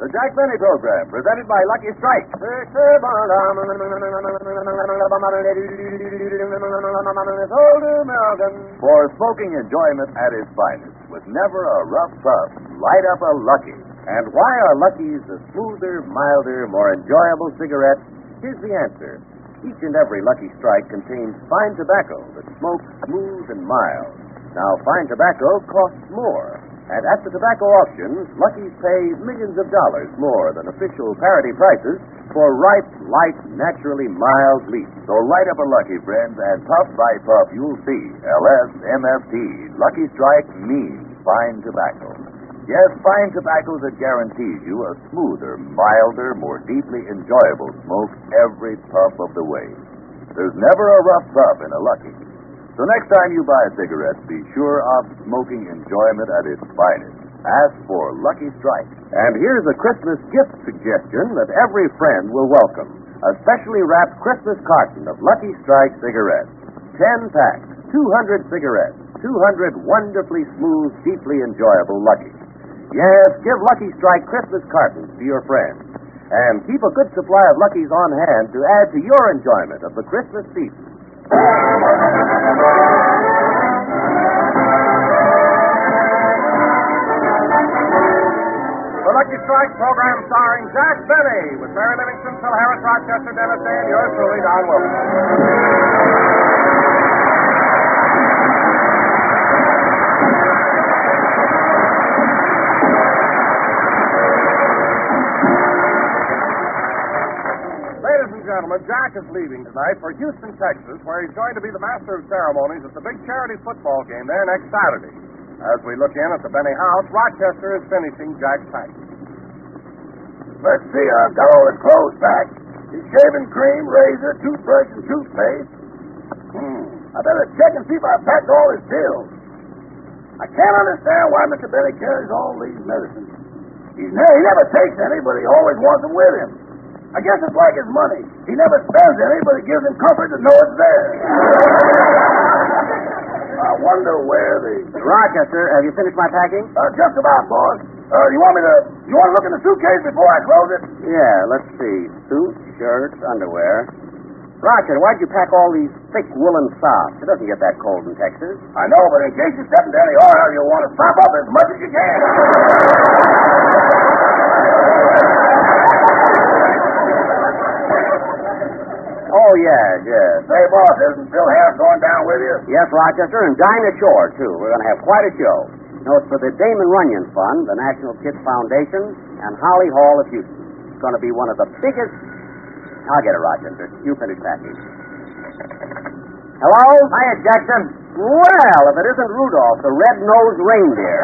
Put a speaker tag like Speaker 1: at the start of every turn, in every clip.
Speaker 1: The Jack Benny Program, presented by Lucky Strike. For smoking enjoyment at its finest, with never a rough puff, light up a Lucky. And why are Luckies a smoother, milder, more enjoyable cigarette? Here's the answer. Each and every Lucky Strike contains fine tobacco that smokes smooth and mild. Now, fine tobacco costs more. And at the tobacco auctions, Luckies pay millions of dollars more than official parity prices for ripe, light, naturally mild leaf. So light up a Lucky, friends, and puff by puff, you'll see LSMFT. Lucky Strike means fine tobacco. Yes, fine tobacco that guarantees you a smoother, milder, more deeply enjoyable smoke every puff of the way. There's never a rough puff in a Lucky. So next time you buy a cigarette, be sure of smoking enjoyment at its finest. Ask for Lucky Strike. And here's a Christmas gift suggestion that every friend will welcome. A specially wrapped Christmas carton of Lucky Strike cigarettes. 10 packs, 200 cigarettes, 200 wonderfully smooth, deeply enjoyable Luckies. Yes, give Lucky Strike Christmas cartons to your friends. And keep a good supply of Luckies on hand to add to your enjoyment of the Christmas season.
Speaker 2: The Lucky Strike program starring Jack Benny with Mary Livingston, Phil Harris, Rochester, Dennis Day, and yours truly, Don Wilson. Gentlemen, Jack is leaving tonight for Houston, Texas, where he's going to be the master of ceremonies at the big charity football game there next Saturday. As we look in at the Benny house, Rochester is finishing Jack's packing.
Speaker 3: Let's see, I've got all his clothes back. His shaving cream, razor, toothbrush, and toothpaste. I better check and see if I've packed all his pills. I can't understand why Mr. Benny carries all these medicines. He never takes any, but he always wants them with him. I guess it's like his money. He never spends any, but it gives him comfort to know it's there. I wonder where the...
Speaker 4: Rochester, have you finished my packing?
Speaker 3: Just about, boss. You want to look in the suitcase before I close it?
Speaker 4: Yeah, let's see. Suit, shirts, underwear. Rochester, why'd you pack all these thick woolen socks? It doesn't get that cold in Texas.
Speaker 3: I know, but in case you step into any oil, you'll want to sop up as much as you can.
Speaker 4: Oh, yes.
Speaker 3: Say, boss, isn't Phil Harris going down with you?
Speaker 4: Yes, Rochester, and Dinah Shore, too. We're going to have quite a show. No, it's for the Damon Runyon Fund, the National Kids Foundation, and Holly Hall of Houston. It's going to be one of the biggest... I'll get it, Rochester. You finish packing. Hello?
Speaker 2: Hiya, Jackson.
Speaker 4: Well, if it isn't Rudolph, the red-nosed reindeer.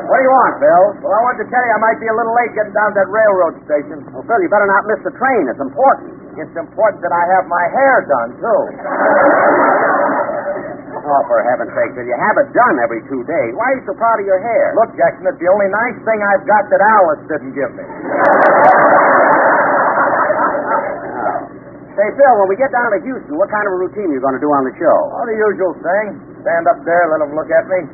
Speaker 2: What do you want, Bill? Well, I wanted to tell you I might be a little late getting down to that railroad station.
Speaker 4: Well, Phil, you better not miss the train. It's important.
Speaker 2: It's important that I have my hair done, too.
Speaker 4: Oh, for heaven's sake, Phil, you have it done every 2 days. Why are you so proud of your hair?
Speaker 2: Look, Jackson, it's the only nice thing I've got that Alice didn't give me.
Speaker 4: Say, Phil, when we get down to Houston, what kind of a routine are you going to do on the show?
Speaker 2: Oh, the usual thing. Stand up there, let them look at me.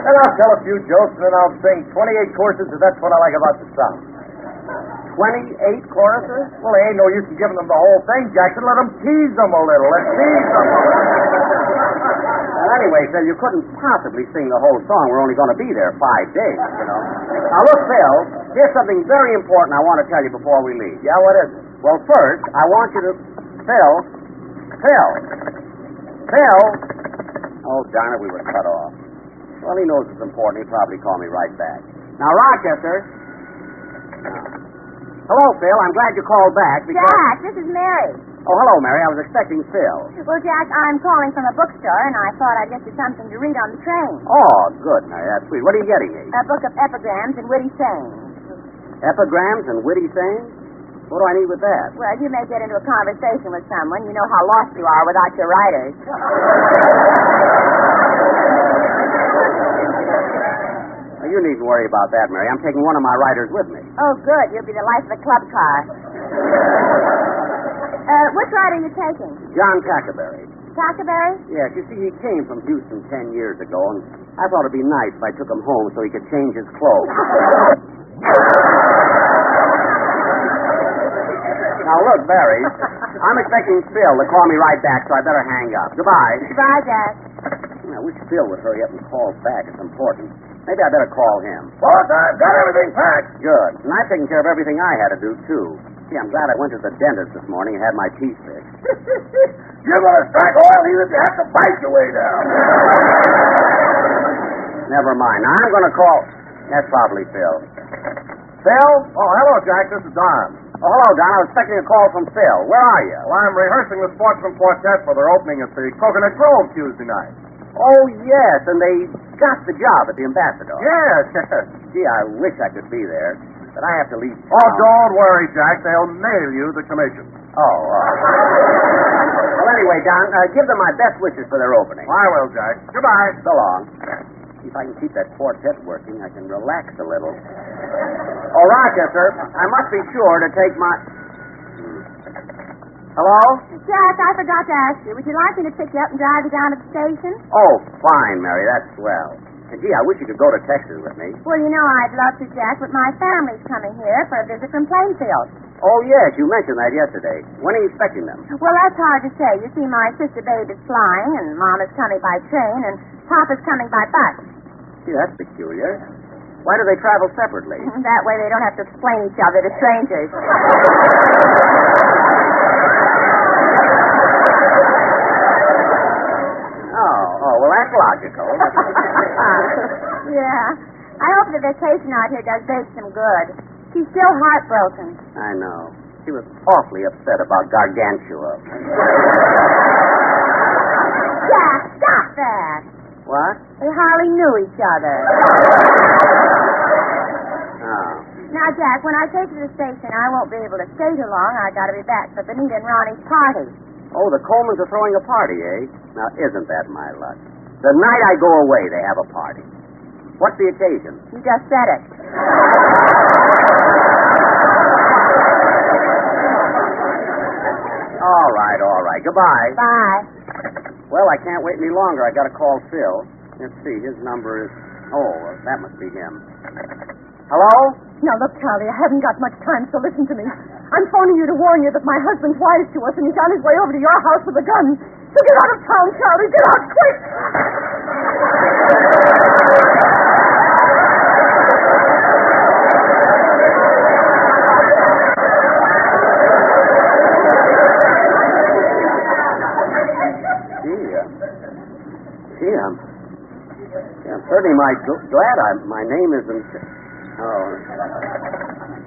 Speaker 2: And I'll tell a few jokes, and then I'll sing 28 choruses, and that's what I like about the song.
Speaker 4: 28 choruses?
Speaker 2: Well, there ain't no use in giving them the whole thing, Jackson. Let them tease them a little. Let's tease them.
Speaker 4: Well, anyway, Phil, you couldn't possibly sing the whole song. We're only going to be there 5 days, you know. Now, look, Phil, here's something very important I want to tell you before we leave.
Speaker 2: Yeah, what is it?
Speaker 4: Well, first, I want you to... Phil. Oh, darn it, we were cut off. Well, he knows it's important. He'll probably call me right back. Now, Rochester. Hello, Phil. I'm glad you called back because...
Speaker 5: Jack, this is Mary.
Speaker 4: Oh, hello, Mary. I was expecting Phil.
Speaker 5: Well, Jack, I'm calling from a bookstore, and I thought I'd get you something to read on the train.
Speaker 4: Oh, good, Mary. That's sweet. What are you getting me?
Speaker 5: A book of epigrams and witty sayings.
Speaker 4: Epigrams and witty sayings? What do I need with that?
Speaker 5: Well, you may get into a conversation with someone. You know how lost you are without your writers.
Speaker 4: Well, you needn't worry about that, Mary. I'm taking one of my writers with me.
Speaker 5: Oh, good. You'll be the life of the club car. Which writer are you taking?
Speaker 4: John Cackerberry.
Speaker 5: Tackleberry?
Speaker 4: Yes, you see, he came from Houston 10 years ago, and I thought it'd be nice if I took him home so he could change his clothes. Now, look, Barry, I'm expecting Phil to call me right back, so I better hang up. Goodbye.
Speaker 5: Goodbye, Jack.
Speaker 4: I wish Phil would hurry up and call back. It's important. Maybe I better call him.
Speaker 3: Boss, I've got everything packed.
Speaker 4: Good. And I've taken care of everything I had to do, too. See, I'm glad I went to the dentist this morning and had my teeth fixed.
Speaker 3: You're going to strike oil even if you have to bite your way down.
Speaker 4: Never mind. Now, I'm going to call... That's probably Phil. Phil?
Speaker 2: Oh, hello, Jack. This is Don.
Speaker 4: Oh, hello, Don. I was expecting a call from Phil. Where are you?
Speaker 2: Well, I'm rehearsing the Sportsman Quartet for their opening at the Coconut Grove Tuesday night.
Speaker 4: Oh, yes, and they got the job at the Ambassador.
Speaker 2: Yes, yes.
Speaker 4: Gee, I wish I could be there, but I have to leave
Speaker 2: Oh,
Speaker 4: town.
Speaker 2: don't worry, Jack. They'll mail you the commission.
Speaker 4: Oh, well, anyway, Don, give them my best wishes for their opening.
Speaker 2: I will, Jack. Goodbye.
Speaker 4: So long. See if I can keep that quartet working, I can relax a little. Oh, Rochester, I must be sure to take my... Hello?
Speaker 5: Jack, I forgot to ask you. Would you like me to pick you up and drive you down to the station?
Speaker 4: Oh, fine, Mary, that's swell. And gee, I wish you could go to Texas with me.
Speaker 5: Well, you know I'd love to, Jack, but my family's coming here for a visit from Plainfield.
Speaker 4: Oh, yes, you mentioned that yesterday. When are you expecting them?
Speaker 5: Well, that's hard to say. You see, my sister Babe is flying, and Mom is coming by train, and Papa's coming by bus.
Speaker 4: Gee, that's peculiar. Why do they travel separately?
Speaker 5: That way they don't have to explain each other to strangers.
Speaker 4: Oh, well, that's logical.
Speaker 5: Yeah. I hope the vacation out here does Babe some good. She's still heartbroken.
Speaker 4: I know. She was awfully upset about Gargantua.
Speaker 5: Jack, stop that.
Speaker 4: What?
Speaker 5: They hardly knew each other.
Speaker 4: Oh.
Speaker 5: Now, Jack, when I take you to the station, I won't be able to stay too long. I got to be back for Benita and Ronnie's party.
Speaker 4: Oh, the Colemans are throwing a party, eh? Now, isn't that my luck? The night I go away, they have a party. What's the occasion?
Speaker 5: You just said it.
Speaker 4: All right. Goodbye.
Speaker 5: Bye.
Speaker 4: Well, I can't wait any longer. I got to call Phil. Let's see. His number is... Oh, that must be him. Hello?
Speaker 6: Now, look, Charlie, I haven't got much time, so listen to me. I'm phoning you to warn you that my husband's wise to us, and he's on his way over to your house with a gun. So get out of town, Charlie. Get out quick!
Speaker 4: I'm certainly glad my name isn't... Oh.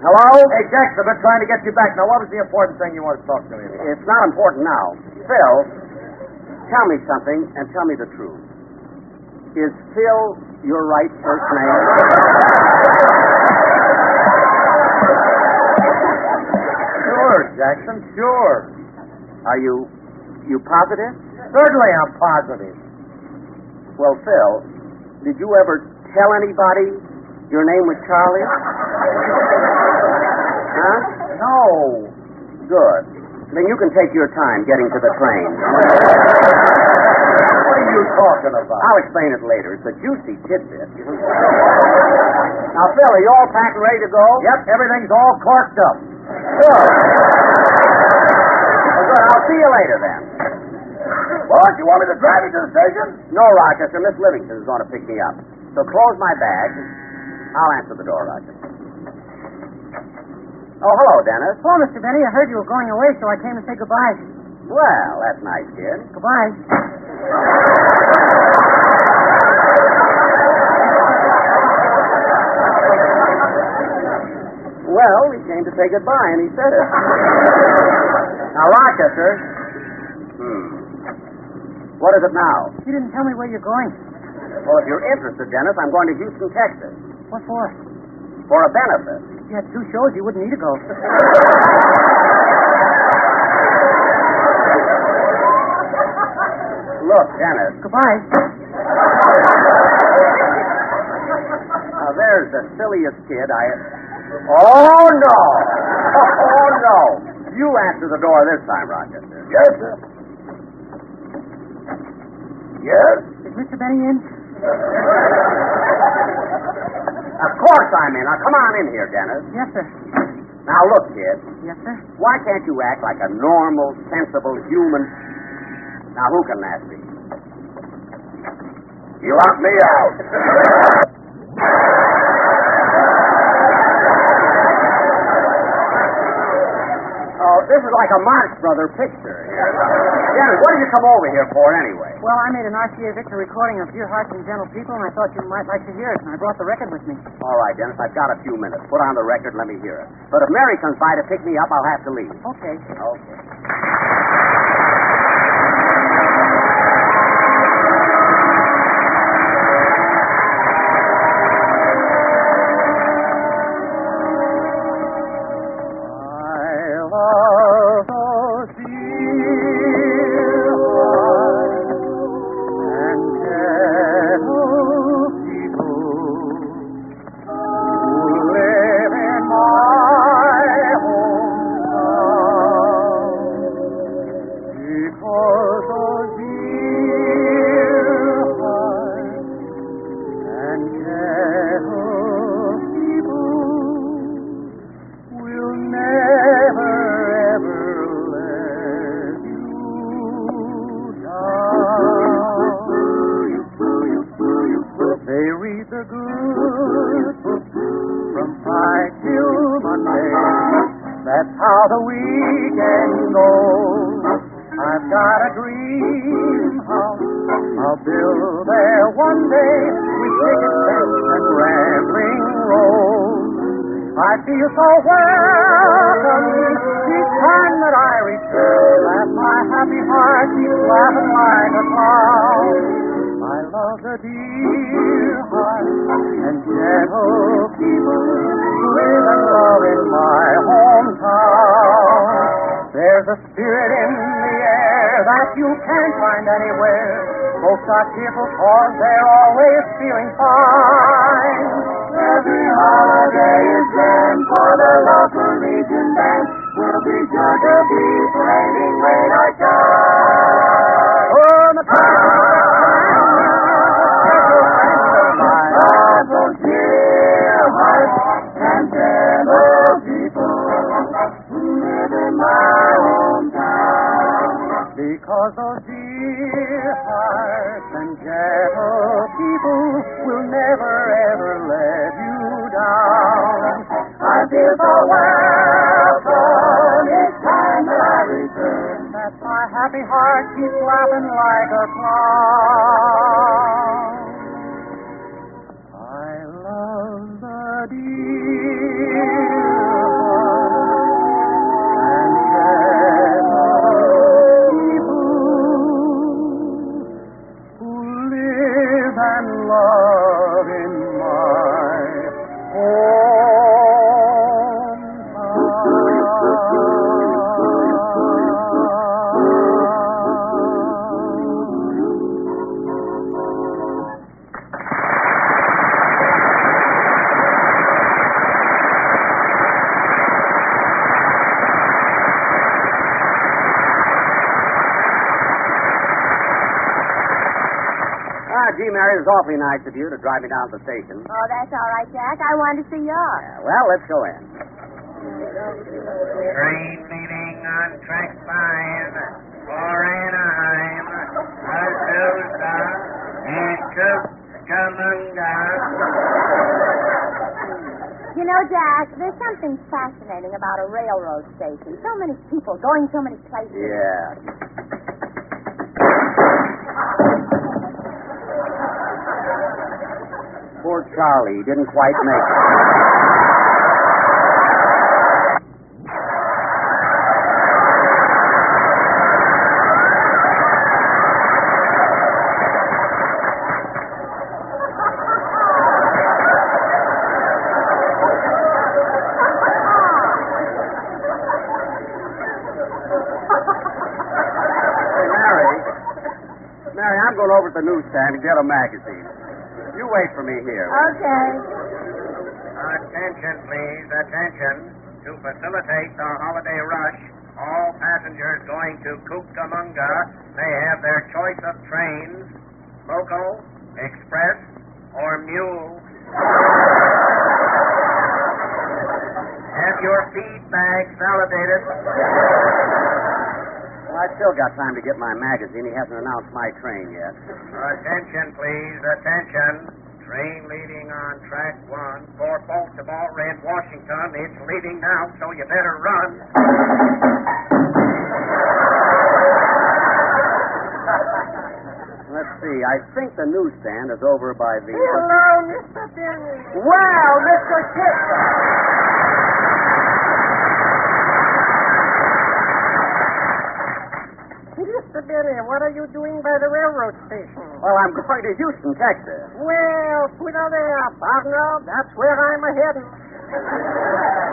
Speaker 4: Hello?
Speaker 2: Hey, Jack, I've been trying to get you back. Now, what was the important thing you wanted to talk to me about?
Speaker 4: It's not important now. Phil, tell me something and tell me the truth. Is Phil your right first name?
Speaker 2: Sure, Jackson, sure.
Speaker 4: Are you positive?
Speaker 2: Certainly I'm positive.
Speaker 4: Well, Phil, did you ever tell anybody your name was Charlie? Huh?
Speaker 2: No.
Speaker 4: Good. Then you can take your time getting to the train.
Speaker 2: What are you talking about?
Speaker 4: I'll explain it later. It's a juicy tidbit. Now, Phil, are you all packed and ready to go?
Speaker 2: Yep, everything's all corked up.
Speaker 4: Good. Well, good. I'll see you later, then.
Speaker 3: Boss, you want me to drive you to the station?
Speaker 4: No, Rochester. Miss Livingston is going to pick me up. So close my bag. I'll answer the door, Rochester. Oh, hello, Dennis.
Speaker 6: Oh, Mr. Benny, I heard you were going away, so I came to say goodbye.
Speaker 4: Well, that's nice, kid.
Speaker 6: Goodbye.
Speaker 4: Well, he came to say goodbye, and he said it. Now, Rochester. What is it now?
Speaker 6: You didn't tell me where you're going.
Speaker 4: Well, if you're interested, Dennis, I'm going to Houston, Texas.
Speaker 6: What for?
Speaker 4: For a benefit.
Speaker 6: If you had 2 shows, you wouldn't need to go.
Speaker 4: Look, Dennis.
Speaker 6: Goodbye.
Speaker 4: Now, there's the silliest kid Oh, no! Oh, no! You answer the door this time, Rochester.
Speaker 3: Yes, sir. Yes?
Speaker 6: Is Mr. Benny in?
Speaker 4: Of course I'm in. Now, come on in here, Dennis.
Speaker 6: Yes, sir.
Speaker 4: Now, look, kid.
Speaker 6: Yes, sir.
Speaker 4: Why can't you act like a normal, sensible human... Now, who can that be?
Speaker 3: You want me out.
Speaker 4: Oh, this is like a Marx Brother picture here. Dennis, what did you come over here for anyway?
Speaker 6: Well, I made an RCA Victor recording of Dear Hearts and Gentle People, and I thought you might like to hear it, and I brought the record with me.
Speaker 4: All right, Dennis, I've got a few minutes. Put on the record and let me hear it. But if Mary comes by to pick me up, I'll have to leave.
Speaker 6: Okay.
Speaker 4: Okay.
Speaker 7: That's how the weekend goes. I've got a dream house I'll build there one day with picket fence and rambling roads. I feel so welcome each time that I return that my happy heart keeps laughing like a clown. I love the dear heart and gentle people who live and love in my hometown. There's a spirit in the air that you can't find anywhere. Folks are cheerful cause they're always feeling fine. Every holiday is grand for the local Legion band. We'll be sure to be playing rain or shine. Oh, the those dear hearts and gentle people who live in my hometown. Because those dear hearts and gentle people will never ever let you down. I feel so welcome each time that I return. That my happy heart keeps laughing like a clown.
Speaker 4: Gee, Mary, it was awfully nice of you to drive me down to the station.
Speaker 5: Oh, that's all right, Jack. I wanted to see yours.
Speaker 4: Yeah, well, let's go in.
Speaker 8: Train leaving on track 5 for Anaheim. Azusa, Cucamonga.
Speaker 5: You know, Jack, there's something fascinating about a railroad station. So many people going so many places.
Speaker 4: Yeah. Poor Charlie, he didn't quite make it. Hey, Mary, I'm going over to the newsstand to get a magazine. You wait for me here.
Speaker 5: Okay.
Speaker 8: Attention, please. Attention. To facilitate the holiday rush, all passengers going to Cucamonga may have their choice of trains local, express, or mule. Have your feed bags validated.
Speaker 4: Well, I still got time to get my magazine. He hasn't announced my train yet.
Speaker 8: Attention, please. Attention. Train leading on track 1 for Baltimore and Washington. It's leaving now, so you better run.
Speaker 4: Let's see. I think the newsstand is over by the...
Speaker 6: Hello, Mr. Benny.
Speaker 4: Well, Mr. Kitson.
Speaker 6: Mr. Benny, what are you doing by the railroad station?
Speaker 4: Well, I'm going to Houston, Texas.
Speaker 6: Well, put on there, partner. That's where I'm a-heading.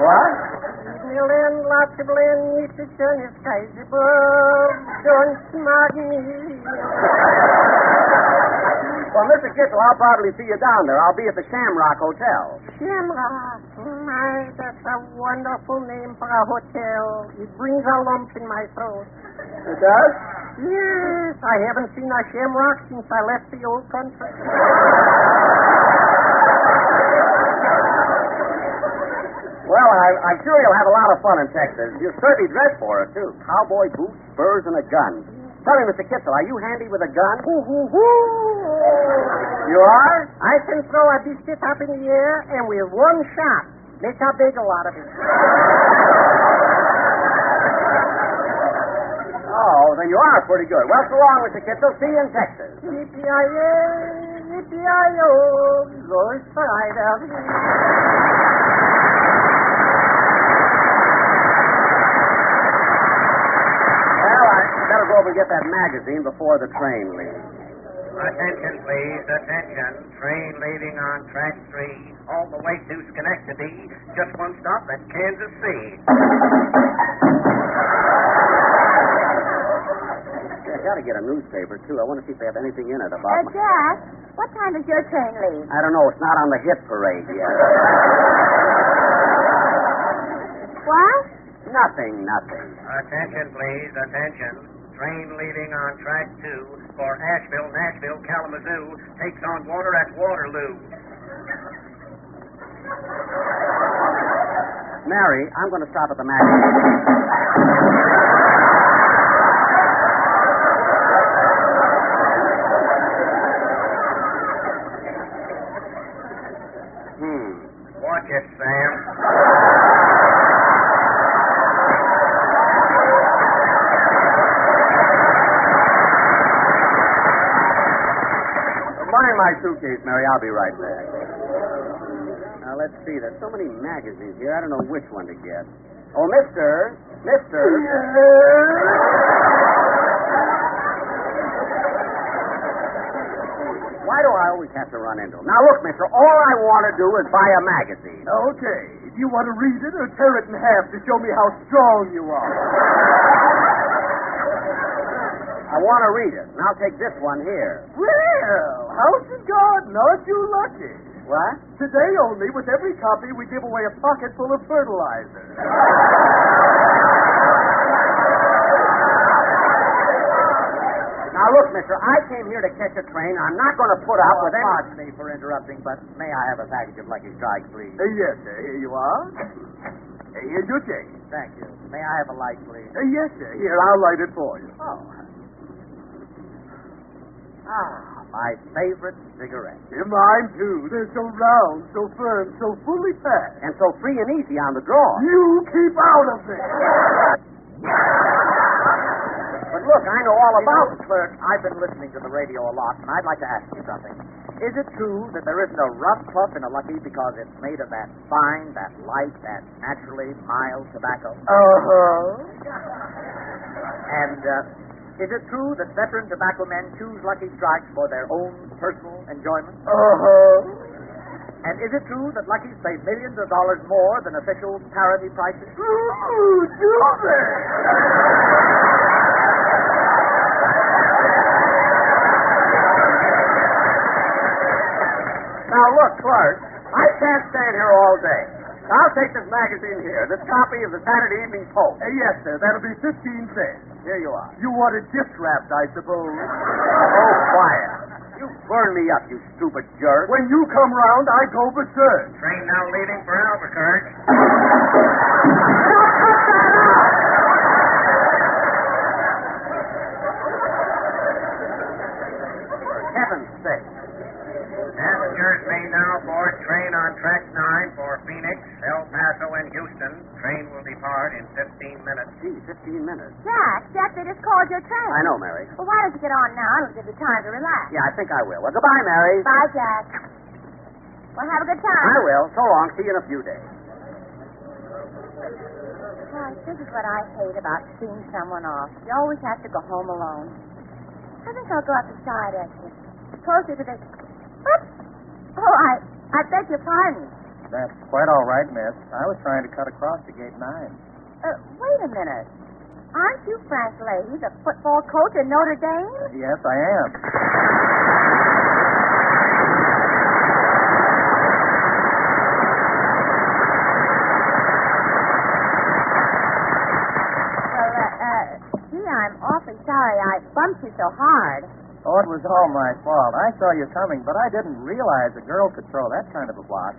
Speaker 4: What?
Speaker 6: Milen, lots of land, needs to turn his skies above. Don't smart me.
Speaker 4: Well, Mr. Kitzel, I'll probably see you down there. I'll be at the Shamrock Hotel.
Speaker 6: Shamrock. My, that's a wonderful name for a hotel. It brings a lump in my throat.
Speaker 4: It does?
Speaker 6: Yes, I haven't seen a shamrock since I left the old country.
Speaker 4: Well, I'm sure you'll have a lot of fun in Texas. You're certainly dressed for it, too. Cowboy boots, spurs, and a gun. Tell me, Mr. Kitzel, are you handy with a gun? You are?
Speaker 6: I can throw a biscuit up in the air and with one shot make a bagel out of it.
Speaker 4: Oh, then you are pretty good. Well, so long, Mr. Kitzel. See you in Texas.
Speaker 6: Yippee-yi-yay, yippee-yi-yo, go spider.
Speaker 4: Well, I better go over and get that magazine before the train leaves.
Speaker 8: Attention, please. Attention. Train leaving on track 3 all the way to Schenectady. Just one stop at Kansas City.
Speaker 4: I gotta get a newspaper, too. I want to see if they have anything in it about my...
Speaker 5: Jack, what time does your train leave?
Speaker 4: I don't know. It's not on the hit parade yet.
Speaker 5: What?
Speaker 4: Nothing.
Speaker 8: Attention, please. Attention. Train leaving on track 2 for Asheville, Nashville, Kalamazoo. Takes on water at Waterloo.
Speaker 4: Mary, I'm going to stop at the magazine.
Speaker 8: Watch it, Sam.
Speaker 4: Mind my suitcase, Mary. I'll be right back. Now, let's see. There's so many magazines here. I don't know which one to get. Oh, Mister. Why do I always have to run into him? Now, look, mister, all I want to do is buy a magazine.
Speaker 3: Okay. Do you want to read it or tear it in half to show me how strong you are?
Speaker 4: I want to read it, and I'll take this one here.
Speaker 3: Well, house and garden, aren't you lucky?
Speaker 4: What?
Speaker 3: Today only, with every copy, we give away a pocket full of fertilizer.
Speaker 4: Now, look, mister, I came here to catch a train. I'm not going to put up with any...
Speaker 7: Pardon me for interrupting, but may I have a package of Lucky Strike, please?
Speaker 3: Yes, sir. Here you are. Here's your change.
Speaker 7: Thank you. May I have a light, please?
Speaker 3: Yes, sir. Here, I'll light it for you.
Speaker 7: Oh. My favorite cigarette.
Speaker 3: Mine, too. They're so round, so firm, so fully packed.
Speaker 4: And so free and easy on the draw.
Speaker 3: You keep out of there.
Speaker 4: But look, I know all about
Speaker 7: the clerk. I've been listening to the radio a lot, and I'd like to ask you something. Is it true that there isn't a rough puff in a Lucky because it's made of that fine, that light, that naturally mild tobacco? And is it true that veteran tobacco men choose Lucky Strikes for their own personal enjoyment? And is it true that Lucky's pay millions of dollars more than official parity prices?
Speaker 3: Ooh, do they?
Speaker 4: Now, look, clerk, I can't stand here all day. I'll take this magazine here, this copy of the Saturday Evening Post.
Speaker 3: Yes, sir. That'll be 15 cents.
Speaker 4: Here you are.
Speaker 3: You want it gift wrapped, I suppose.
Speaker 4: Oh, quiet. You burn me up, you stupid jerk.
Speaker 3: When you come round, I go berserk.
Speaker 8: Train now leaving for Albuquerque.
Speaker 4: For heaven's sake.
Speaker 8: Passengers may now board train on track 9 for Phoenix, El Paso, and Houston. Train will depart in 15 minutes.
Speaker 4: Gee, 15 minutes.
Speaker 5: Jack, they just called your train.
Speaker 4: I know, Mary.
Speaker 5: Well, why don't you get on now? It'll give you time to relax.
Speaker 4: Yeah, I think I will. Well, goodbye, Mary.
Speaker 5: Bye, Jack. Well, have a good time.
Speaker 4: I will. So long. See you in a few days.
Speaker 5: Gosh, this is what I hate about seeing someone off. You always have to go home alone. I think I'll go up the side exit. Closer to the... Whoops! Oh, I beg your pardon.
Speaker 7: That's quite all right, miss. I was trying to cut across to gate 9.
Speaker 5: Wait a minute. Aren't you Frank Leahy, the football coach at Notre Dame?
Speaker 7: Yes, I am.
Speaker 5: Gee, I'm awfully sorry I bumped you so hard.
Speaker 7: Oh, it was all my fault. I saw you coming, but I didn't realize a girl could throw that kind of a block.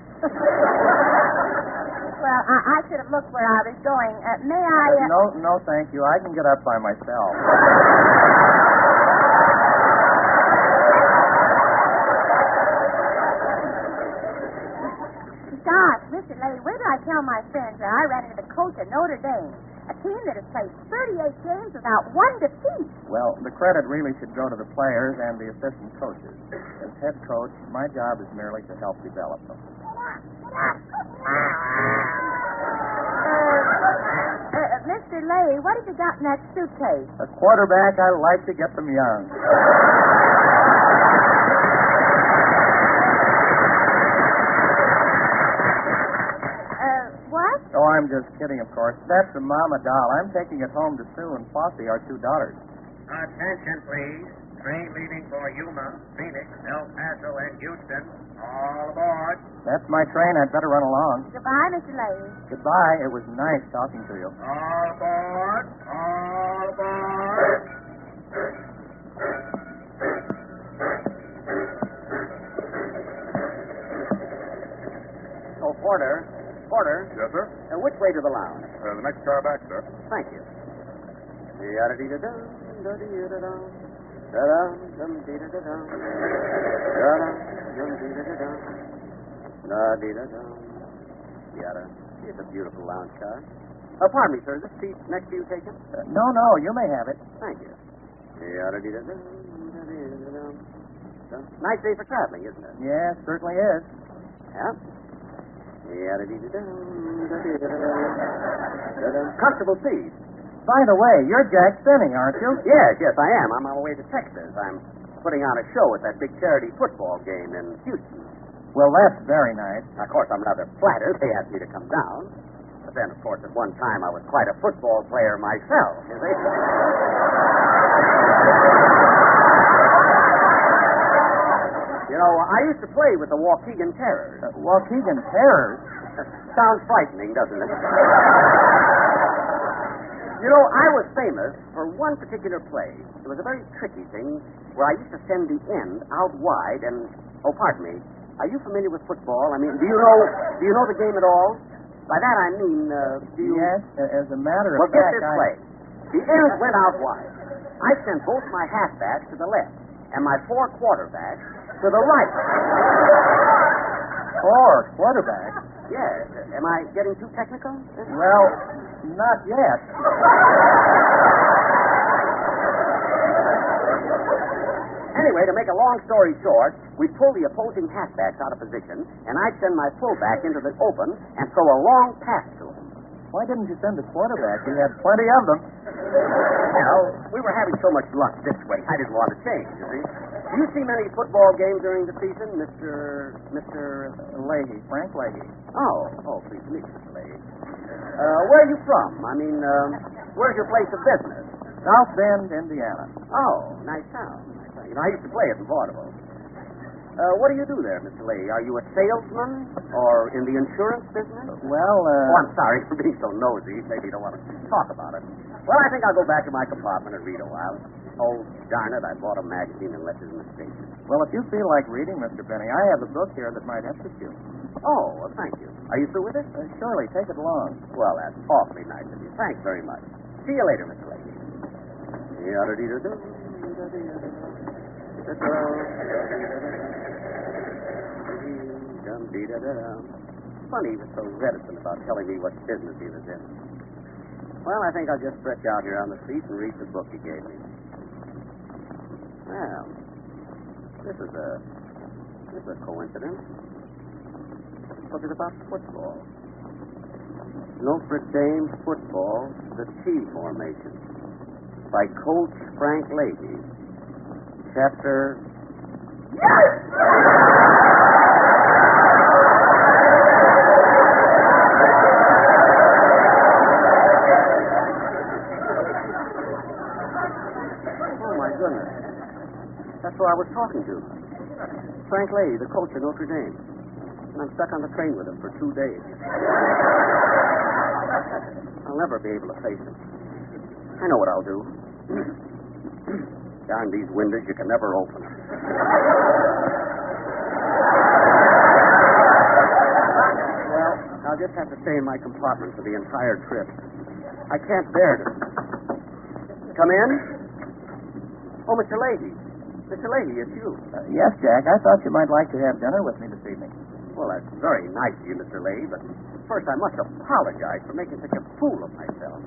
Speaker 5: Well, I should have looked where I was going. May I...
Speaker 7: No, thank you. I can get up by myself.
Speaker 5: Gosh, Mr. Leahy, wait till I tell my friends that I ran into the coach at Notre Dame, a team that has played 38 games without one defeat.
Speaker 7: Well, the credit really should go to the players and the assistant coaches. As head coach, my job is merely to help develop them.
Speaker 5: Mr. Leahy, what have you got in that suitcase?
Speaker 7: A quarterback, I like to get them young.
Speaker 5: What?
Speaker 7: Oh, I'm just kidding, of course. That's the mama doll. I'm taking it home to Sue and Flossie, our 2 daughters.
Speaker 8: Attention, please. Train leaving for Yuma, Phoenix, El Paso, and Houston. All aboard.
Speaker 7: That's my train. I'd better run along.
Speaker 5: Goodbye, Mr. Leahy.
Speaker 7: Goodbye. It was nice talking to you.
Speaker 8: All aboard. All aboard.
Speaker 4: Oh, Porter. Porter,
Speaker 2: Yes, sir?
Speaker 4: which way to the lounge?
Speaker 2: The next car back, sir.
Speaker 4: Thank you. Yada-dee-da-dum, da-dee-da-dum, da-dum, dum-dee-da-da-dum, da-dum, dum-dee-da-da-dum, da-dee-da-dum, yada. It's a beautiful lounge car. Pardon me, sir. Is this seat next to you taken?
Speaker 7: No, you may have it.
Speaker 4: Thank you. Yada-dee-da-dum, da-dee-da-da-dum. Nice day for traveling, isn't it?
Speaker 7: Yes, certainly is.
Speaker 4: Yeah. Yada-dee-da-dum, da-dee-da-da-dum, da-dum. Comfortable seats.
Speaker 7: By the way, you're Jack Finney, aren't you?
Speaker 4: Yes, I am. I'm on my way to Texas. I'm putting on a show at that big charity football game in Houston.
Speaker 7: Well, that's very nice.
Speaker 4: Of course, I'm rather flattered they asked me to come down. But then, of course, at one time I was quite a football player myself, you see. You know, I used to play with the Waukegan Terrors.
Speaker 7: Waukegan Terrors?
Speaker 4: Sounds frightening, doesn't it? You know, I was famous for one particular play. It was a very tricky thing where I used to send the end out wide and... Oh, pardon me. Are you familiar with football? I mean, do you know the game at all? By that I mean, do you...
Speaker 7: Yes, as a matter of
Speaker 4: fact... Well, get this play. The end went out wide. I sent both my halfbacks to the left and my 4 quarterbacks to the right.
Speaker 7: 4 quarterbacks?
Speaker 4: Yes. Am I getting too technical?
Speaker 7: Well, not yet.
Speaker 4: Anyway, to make a long story short, we'd pull the opposing halfbacks out of position, and I'd send my fullback into the open and throw a long pass to him.
Speaker 7: Why didn't you send the quarterback? You had plenty of them.
Speaker 4: Well, we were having so much luck this way, I didn't want to change, you see. Do you see many football games during the season, Mr.
Speaker 7: Leahy, Frank Leahy.
Speaker 4: Oh, pleased to meet you, Mr. Leahy. Where are you from? I mean, where's your place of business?
Speaker 7: South Bend, Indiana.
Speaker 4: Oh, nice town. You know, I used to play it in vaudeville. What do you do there, Mr. Leahy? Are you a salesman or in the insurance business?
Speaker 7: Well,
Speaker 4: Oh, I'm sorry for being so nosy. Maybe you don't want to talk about it. Well, I think I'll go back to my compartment and read a while. Oh, darn it, I bought a magazine and left it in the station.
Speaker 7: Well, if you feel like reading, Mr. Benny, I have a book here that might interest you.
Speaker 4: Oh, well, thank you. Are you through with it?
Speaker 7: Surely, take it along.
Speaker 4: Well, that's awfully nice of you. Thanks very much. See you later, Mr. Leahy. Funny he was so reticent about telling me what business he was in. Well, I think I'll just stretch out here on the seat and read the book he gave me. Well, this is a coincidence. Book is about football. Notre Dame football, the T formation, by Coach Frank Leahy. Chapter. Oh my goodness! That's who I was talking to. Frank Leahy, the coach of Notre Dame. And I'm stuck on the train with him for 2 days. I'll never be able to face him. I know what I'll do. Darn these windows, you can never open them. Well, I'll just have to stay in my compartment for the entire trip. I can't bear to. Come in? Oh, Mr. Leahy. Mr. Leahy, it's you.
Speaker 7: Yes, Jack. I thought you might like to have dinner with me this evening.
Speaker 4: Well, that's very nice of you, Mr. Leahy, but first I must apologize for making such a fool of myself.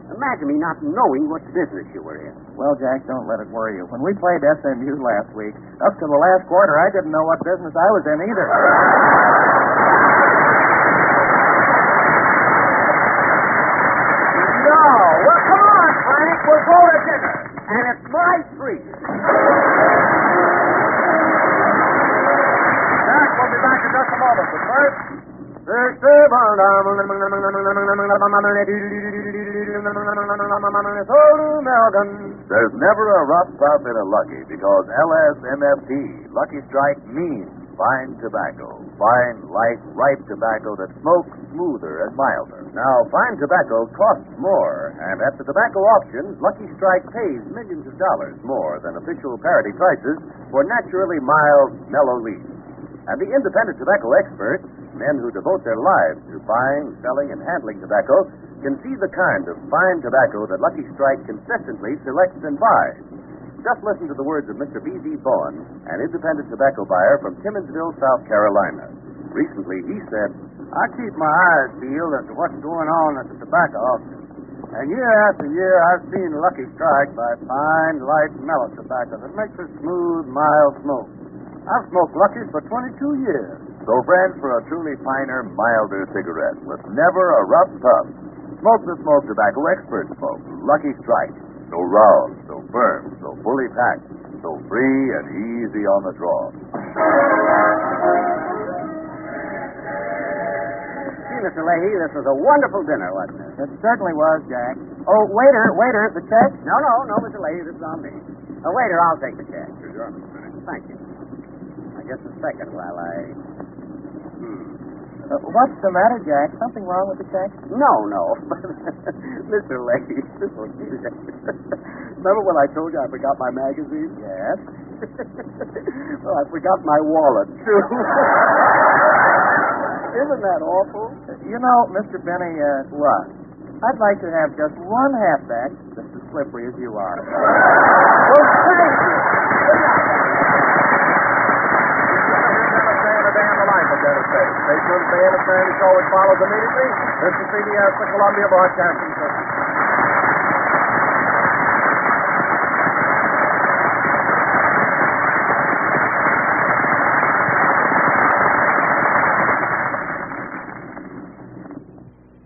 Speaker 4: Imagine me not knowing what business you were in.
Speaker 7: Well, Jack, don't let it worry you. When we played SMU last week, up to the last quarter, I didn't know what business I was in either.
Speaker 8: No. Well, come on, Frank. We'll go to dinner.
Speaker 4: And it's my treat.
Speaker 2: Jack, we'll be back in just a moment, but first...
Speaker 1: There's never a rough puff in a Lucky because LSMFT, Lucky Strike, means fine tobacco. Fine, light, ripe tobacco that smokes smoother and milder. Now, fine tobacco costs more, and at the tobacco auctions, Lucky Strike pays millions of dollars more than official parity prices for naturally mild, mellow leaves. And the independent tobacco experts, men who devote their lives to buying, selling, and handling tobacco, can see the kind of fine tobacco that Lucky Strike consistently selects and buys. Just listen to the words of Mr. B.Z. Bowen, an independent tobacco buyer from Timmonsville, South Carolina. Recently, he said,
Speaker 3: I keep my eyes peeled as to what's going on at the tobacco auction. And year after year, I've seen Lucky Strike buy fine, light, mellow tobacco that makes a smooth, mild smoke. I've smoked Lucky's for 22 years.
Speaker 1: so friends, for a truly finer, milder cigarette with never a rough puff, smoke the smoke tobacco expert smoke, Lucky Strike. So round, so firm, so fully packed, so free and easy on the draw.
Speaker 4: Gee, Mr. Leahy, this was a wonderful dinner, wasn't it?
Speaker 7: It certainly was, Jack. Oh, waiter, the check?
Speaker 4: No, Mr. Leahy, this is on me. Waiter, I'll take the check.
Speaker 2: Sure, Mr. Benny.
Speaker 4: Thank you. Just a second while I...
Speaker 7: What's the matter, Jack? Something wrong with the check?
Speaker 4: No. Mr. Leahy. Remember when I told you I forgot my magazine?
Speaker 7: Yes.
Speaker 4: Well, I forgot my wallet, too. Isn't that awful?
Speaker 7: You know, Mr. Benny,
Speaker 4: What?
Speaker 7: I'd like to have just one halfback just as slippery as you are.
Speaker 4: Well, thank you.
Speaker 2: Stay tuned for the Entertainment Show, which follows immediately. This is CBS, the Columbia Broadcasting System.